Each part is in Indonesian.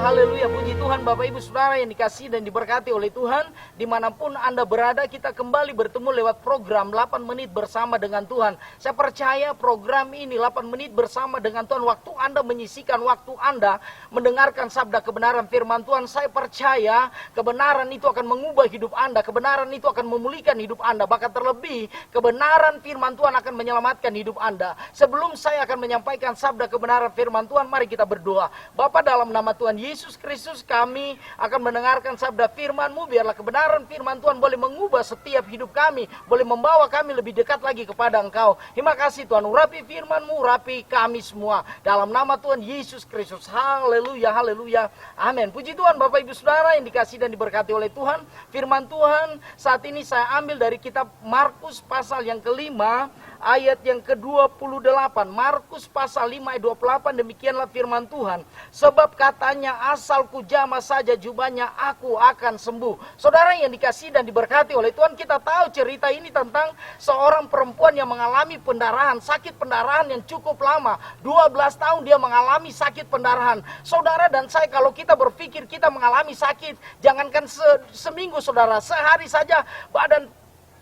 haleluya. Puji Tuhan Bapak Ibu Saudara yang dikasihi dan diberkati oleh Tuhan. Dimanapun Anda berada, kita kembali bertemu lewat program 8 menit bersama dengan Tuhan. Saya percaya program ini 8 menit bersama dengan Tuhan. Waktu Anda menyisikan waktu Anda mendengarkan sabda kebenaran firman Tuhan, saya percaya kebenaran itu akan mengubah hidup Anda. Kebenaran itu akan memulihkan hidup Anda. Bahkan terlebih, kebenaran firman Tuhan akan menyelamatkan hidup Anda. Sebelum saya akan menyampaikan sabda kebenaran firman Tuhan, mari kita berdoa. Bapa, dalam nama Tuhan Yesus Kristus, kami akan mendengarkan sabda firman-Mu. Biarlah kebenaran firman Tuhan boleh mengubah setiap hidup kami, boleh membawa kami lebih dekat lagi kepada Engkau. Terima kasih Tuhan, urapi firman-Mu, urapi kami semua. Dalam nama Tuhan Yesus Kristus, haleluya, haleluya, amin. Puji Tuhan Bapak Ibu Saudara yang dikasihi dan diberkati oleh Tuhan. Firman Tuhan saat ini saya ambil dari kitab Markus pasal yang kelima, ayat yang ke-28. Markus pasal 5 ayat 28, demikianlah firman Tuhan. Sebab katanya, asal kujama saja jubahnya, aku akan sembuh. Saudara yang dikasihi dan diberkati oleh Tuhan, kita tahu cerita ini tentang seorang perempuan yang mengalami pendarahan, sakit pendarahan yang cukup lama. 12 tahun dia mengalami sakit pendarahan. Saudara dan saya, kalau kita berpikir kita mengalami sakit, jangankan seminggu saudara, sehari saja badan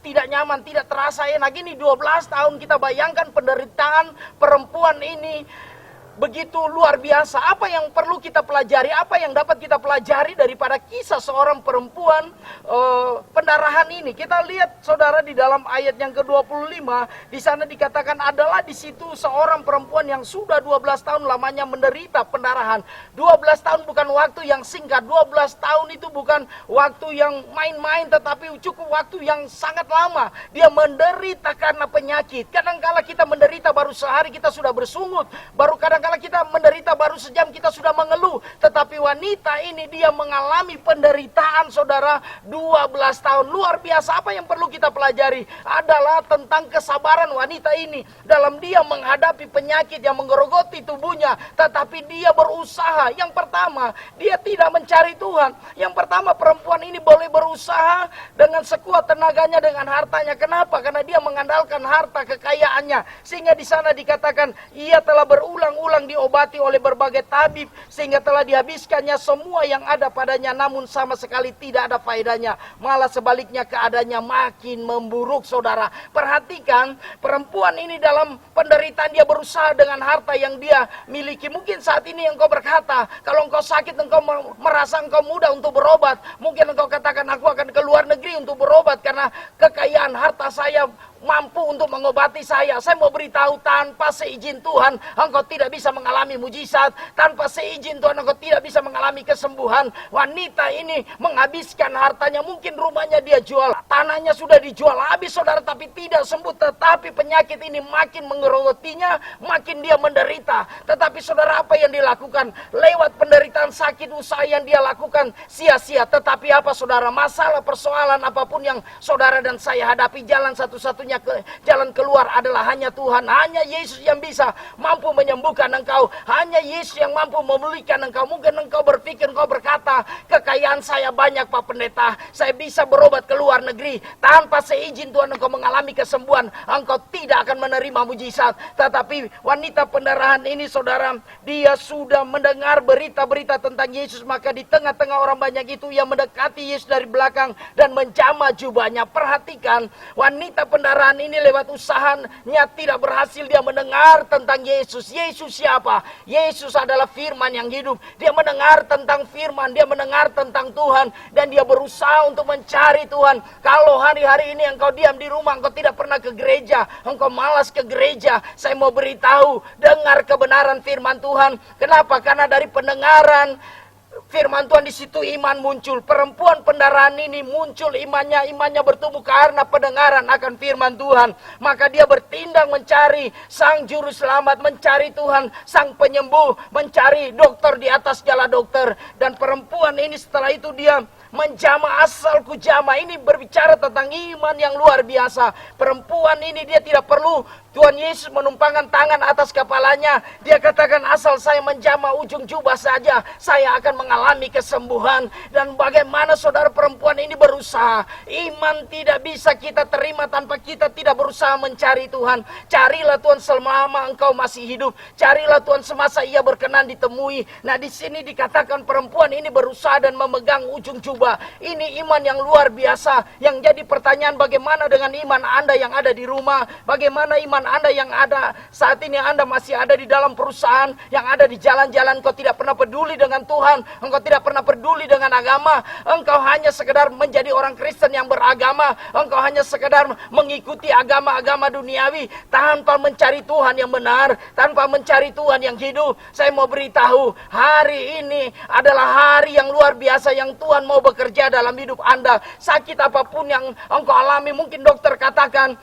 tidak nyaman, tidak terasa enak. Ini 12 tahun, kita bayangkan penderitaan perempuan ini begitu luar biasa. Apa yang perlu kita pelajari? Apa yang dapat kita pelajari daripada kisah seorang perempuan pendarahan ini? Kita lihat saudara di dalam ayat yang ke-25, di sana dikatakan adalah di situ seorang perempuan yang sudah 12 tahun lamanya menderita pendarahan. 12 tahun bukan waktu yang singkat. 12 tahun itu bukan waktu yang main-main, tetapi cukup waktu yang sangat lama. Dia menderita karena penyakit. Kadang-kala kita menderita baru sehari kita sudah bersungut, baru kadang-kala kita menderita baru sejam kita sudah mengeluh. Tetapi wanita ini dia mengalami penderitaan saudara 12 tahun. Luar biasa. Apa yang perlu kita pelajari adalah tentang kesabaran wanita ini dalam dia menghadapi penyakit yang menggerogoti tubuhnya. Tetapi dia berusaha. Yang pertama, dia tidak mencari Tuhan. Yang pertama, perempuan ini boleh berusaha dengan sekuat tenaganya, dengan hartanya. Kenapa? Karena dia mengandalkan harta kekayaannya. Sehingga di sana dikatakan ia telah berulang-ulang diobati oleh berbagai tabib, sehingga telah dihabiskannya semua yang ada padanya, namun sama sekali tidak ada faedahnya. Malah sebaliknya keadaannya makin memburuk saudara. Perhatikan, perempuan ini dalam penderitaan dia berusaha dengan harta yang dia miliki. Mungkin saat ini engkau berkata, kalau engkau sakit engkau merasa engkau mudah untuk berobat. Mungkin engkau katakan, aku akan ke luar negeri untuk berobat karena kekayaan harta saya mampu untuk mengobati saya. Saya mau beritahu, tanpa seizin Tuhan engkau tidak bisa mengalami mujizat. Tanpa seizin Tuhan engkau tidak bisa mengalami kesembuhan. Wanita ini menghabiskan hartanya. Mungkin rumahnya dia jual, tanahnya sudah dijual habis saudara, tapi tidak sembuh. Tetapi penyakit ini makin mengerogotinya, makin dia menderita. Tetapi saudara, apa yang dilakukan? Lewat penderitaan sakit, usaha yang dia lakukan sia-sia. Tetapi apa saudara? Masalah persoalan apapun yang saudara dan saya hadapi, jalan satu-satunya jalan keluar adalah hanya Tuhan. Hanya Yesus yang bisa mampu menyembuhkan engkau. Hanya Yesus yang mampu memulihkan engkau. Mungkin engkau berpikir, engkau berkata, kekayaan saya banyak Pak Pendeta, saya bisa berobat ke luar negeri. Tanpa seizin Tuhan engkau mengalami kesembuhan, engkau tidak akan menerima mujizat. Tetapi wanita pendarahan ini saudara, dia sudah mendengar berita-berita tentang Yesus. Maka di tengah-tengah orang banyak itu, ia mendekati Yesus dari belakang dan menjamah jubahnya. Perhatikan, wanita pendarahan ini lewat usahanya tidak berhasil. Dia mendengar tentang Yesus. Yesus siapa? Yesus adalah firman yang hidup. Dia mendengar tentang firman, dia mendengar tentang Tuhan, dan dia berusaha untuk mencari Tuhan. Kalau hari-hari ini engkau diam di rumah, engkau tidak pernah ke gereja, engkau malas ke gereja, saya mau beritahu, dengar kebenaran firman Tuhan. Kenapa? Karena dari pendengaran firman Tuhan di situ iman muncul. Perempuan pendarahan ini muncul imannya bertumbuh karena pendengaran akan firman Tuhan. Maka dia bertindak mencari sang juru selamat, mencari Tuhan, sang penyembuh, mencari dokter di atas segala dokter. Dan perempuan ini setelah itu dia menjama asal kujama. Ini berbicara tentang iman yang luar biasa. Perempuan ini dia tidak perlu Tuhan Yesus menumpangkan tangan atas kepalanya. Dia katakan, asal saya menjama ujung jubah saja, saya akan mengalami kesembuhan. Dan bagaimana saudara perempuan ini berusaha. Iman tidak bisa kita terima tanpa kita tidak berusaha mencari Tuhan. Carilah Tuhan selama engkau masih hidup. Carilah Tuhan semasa ia berkenan ditemui. Nah, di sini dikatakan perempuan ini berusaha dan memegang ujung jubah. Ini iman yang luar biasa. Yang jadi pertanyaan, bagaimana dengan iman Anda yang ada di rumah? Bagaimana iman Anda yang ada saat ini? Anda masih ada di dalam perusahaan, yang ada di jalan-jalan. Engkau tidak pernah peduli dengan Tuhan. Engkau tidak pernah peduli dengan agama. Engkau hanya sekedar menjadi orang Kristen yang beragama. Engkau hanya sekedar mengikuti agama-agama duniawi tanpa mencari Tuhan yang benar, tanpa mencari Tuhan yang hidup. Saya mau beritahu, hari ini adalah hari yang luar biasa yang Tuhan mau bekerja dalam hidup Anda. Sakit apapun yang engkau alami, mungkin dokter katakan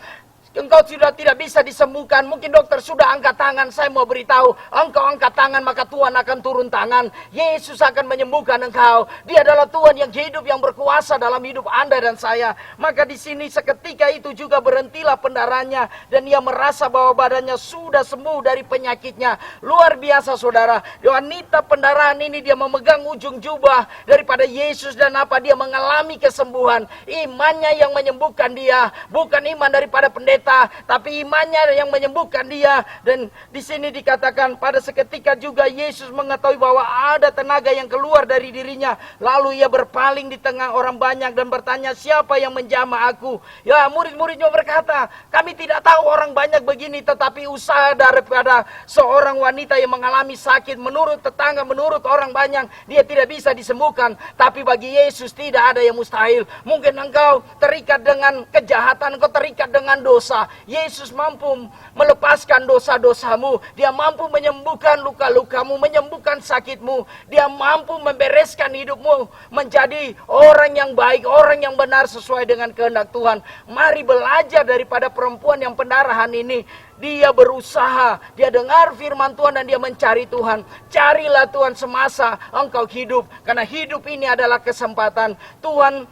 engkau sudah tidak bisa disembuhkan. Mungkin dokter sudah angkat tangan. Saya mau beritahu, engkau angkat tangan maka Tuhan akan turun tangan. Yesus akan menyembuhkan engkau. Dia adalah Tuhan yang hidup, yang berkuasa dalam hidup Anda dan saya. Maka di sini seketika itu juga berhentilah pendarahannya, dan ia merasa bahwa badannya sudah sembuh dari penyakitnya. Luar biasa saudara. Wanita pendarahan ini dia memegang ujung jubah daripada Yesus, dan apa? Dia mengalami kesembuhan. Imannya yang menyembuhkan dia, bukan iman daripada pendeta, tapi imannya yang menyembuhkan dia. Dan di sini dikatakan pada seketika juga Yesus mengetahui bahwa ada tenaga yang keluar dari dirinya. Lalu ia berpaling di tengah orang banyak dan bertanya, siapa yang menjamah aku? Ya, murid-muridnya berkata, kami tidak tahu orang banyak begini, tetapi usaha daripada seorang wanita yang mengalami sakit, menurut tetangga, menurut orang banyak, dia tidak bisa disembuhkan. Tapi bagi Yesus tidak ada yang mustahil. Mungkin engkau terikat dengan kejahatan, engkau terikat dengan dosa. Yesus mampu melepaskan dosa-dosamu. Dia mampu menyembuhkan luka-lukamu, menyembuhkan sakitmu. Dia mampu membereskan hidupmu menjadi orang yang baik, orang yang benar sesuai dengan kehendak Tuhan. Mari belajar daripada perempuan yang pendarahan ini. Dia berusaha, dia dengar firman Tuhan dan dia mencari Tuhan. Carilah Tuhan semasa engkau hidup, karena hidup ini adalah kesempatan. Tuhan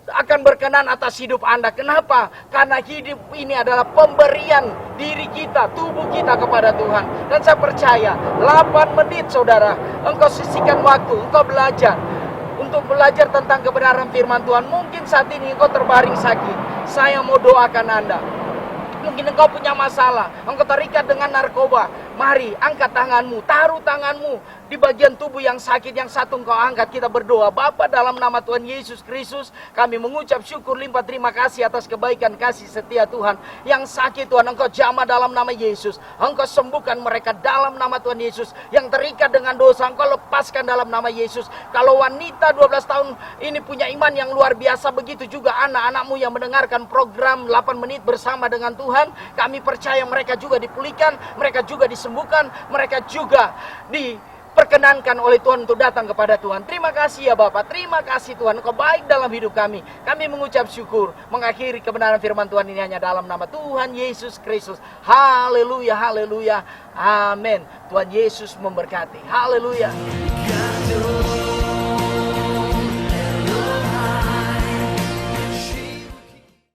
akan berkenan atas hidup Anda. Kenapa? Karena hidup ini adalah pemberian diri kita, tubuh kita kepada Tuhan. Dan saya percaya 8 menit saudara, engkau sisihkan waktu, engkau belajar untuk belajar tentang kebenaran firman Tuhan. Mungkin saat ini engkau terbaring sakit. Saya mau doakan Anda. Mungkin engkau punya masalah, engkau terikat dengan narkoba. Mari angkat tanganmu, taruh tanganmu di bagian tubuh yang sakit, yang satu engkau angkat. Kita berdoa. Bapa, dalam nama Tuhan Yesus Kristus, kami mengucap syukur limpah terima kasih atas kebaikan kasih setia Tuhan. Yang sakit Tuhan, engkau jamah dalam nama Yesus. Engkau sembuhkan mereka dalam nama Tuhan Yesus. Yang terikat dengan dosa, engkau lepaskan dalam nama Yesus. Kalau wanita 12 tahun ini punya iman yang luar biasa, begitu juga anak-anakmu yang mendengarkan program 8 menit bersama dengan Tuhan. Kami percaya mereka juga dipulihkan, mereka juga disembuhkan, mereka juga diperkenankan oleh Tuhan untuk datang kepada Tuhan. Terima kasih ya Bapak, terima kasih Tuhan, Engkau baik dalam hidup kami. Kami mengucap syukur, mengakhiri kebenaran firman Tuhan ini hanya dalam nama Tuhan Yesus Kristus. Haleluya, haleluya, amin. Tuhan Yesus memberkati. Haleluya.